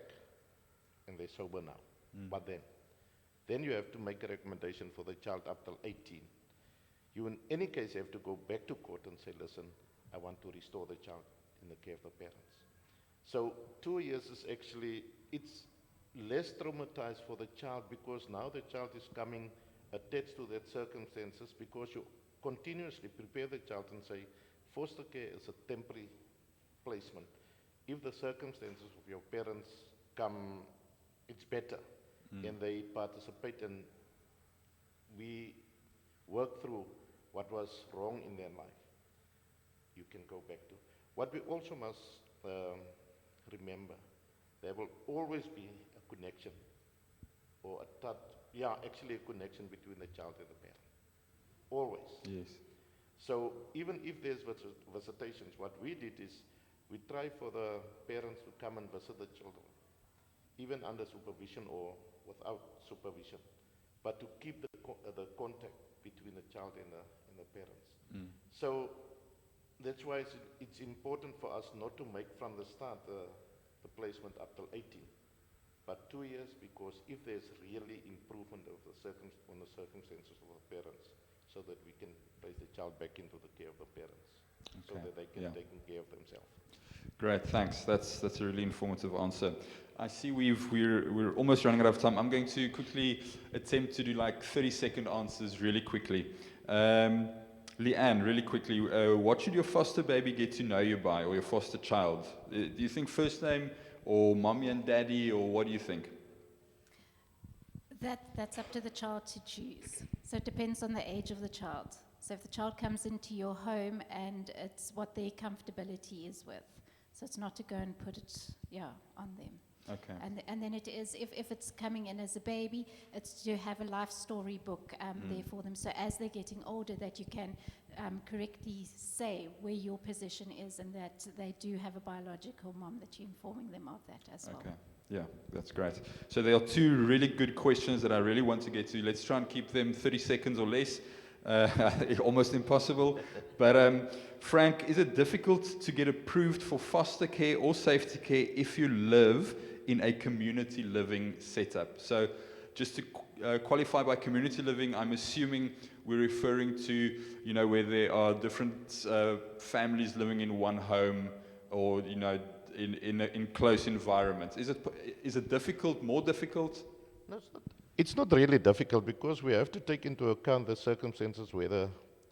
and they're sober now. But then you have to make a recommendation for the child up till 18. You in any case have to go back to court and say, listen, I want to restore the child in the care of the parents. So 2 years is actually, it's less traumatized for the child because now the child is coming attached to that circumstances because you continuously prepare the child and say, foster care is a temporary placement. If the circumstances of your parents come, it's better. And they participate and we work through what was wrong in their life. You can go back to. What we also must remember, there will always be a connection or a connection between the child and the parent. Always. Yes. So even if there's visitations, what we did is we try for the parents to come and visit the children, even under supervision or without supervision, but to keep the contact between the child and the parents. So that's why it's important for us not to make from the start the placement up till 18, But 2 years, because if there's really improvement of the on the circumstances of the parents, so that we can place the child back into the care of the parents, so Okay, that they can yeah. take care of themselves. Great, thanks. That's a really informative answer. I see we're almost running out of time. I'm going to quickly attempt to do like 30-second answers really quickly. Leanne, really quickly, what should your foster baby get to know you by, or your foster child? Do you think first name, or mommy and daddy, or what do you think? That's up to the child to choose. So it depends on the age of the child. So if the child comes into your home and it's what their comfortability is with. So it's not to go and put it, on them. Okay. And then it is, if it's coming in as a baby, it's to have a life story book there for them. So as they're getting older, that you can correctly say where your position is, and that they do have a biological mom, that you're informing them of that as well. Okay. Yeah, that's great. So there are two really good questions that I really want to get to. Let's try and keep them 30 seconds or less. Almost impossible. But Frank, is it difficult to get approved for foster care or safety care if you live in a community living setup? So just to qualify by community living, I'm assuming we're referring to, where there are different families living in one home, or, in close environments. Is it difficult, more difficult? No, it's not really difficult, because we have to take into account the circumstances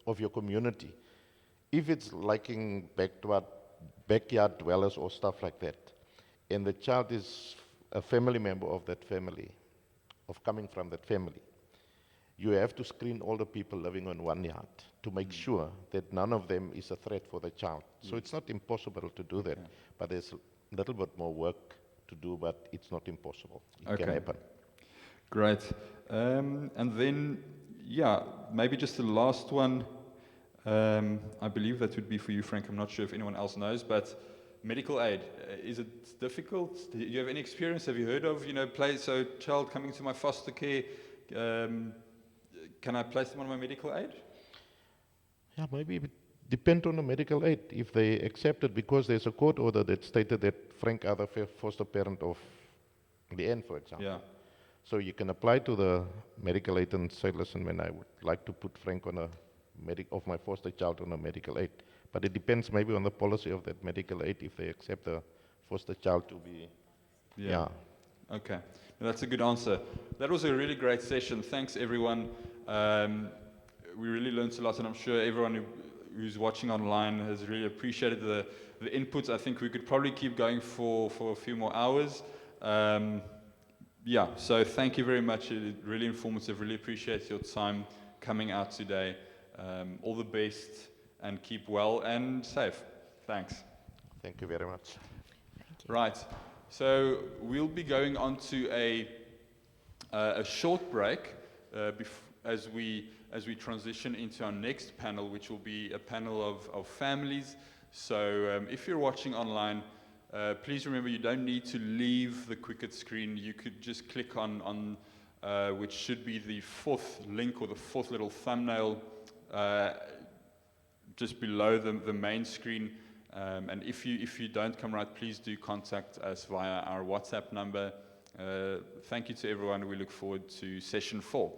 of your community. If it's like in backyard dwellers or stuff like that, and the child is a family member of that family, of coming from that family, you have to screen all the people living on one yard to make sure that none of them is a threat for the child. So it's not impossible to do that, but there's a little bit more work to do, but it's not impossible. It can happen. Great. And then, maybe just the last one. I believe that would be for you, Frank. I'm not sure if anyone else knows, but medical aid, is it difficult? Do you have any experience? Have you heard of, so child coming to my foster care, can I place them on my medical aid? Yeah, maybe it depends on the medical aid, if they accept it, because there's a court order that stated that Frank are the foster parent of Leanne, for example. Yeah. So you can apply to the medical aid and say, listen, man, I would like to put Frank on of my foster child on a medical aid. But it depends maybe on the policy of that medical aid, if they accept the foster child to be, Okay, that's a good answer. That was a really great session. Thanks, everyone. We really learned a lot, and I'm sure everyone who's watching online has really appreciated the inputs. I think we could probably keep going for a few more hours. So thank you very much. Really informative. Really appreciate your time coming out today. All the best, and keep well and safe. Thanks. Thank you very much. Thank you. Right. So we'll be going on to a short break as we transition into our next panel, which will be a panel of families. So if you're watching online, please remember you don't need to leave the Quicket screen. You could just click on which should be the fourth link, or the fourth little thumbnail just below the main screen. And if you don't come right, please do contact us via our WhatsApp number. Thank you to everyone. We look forward to session 4.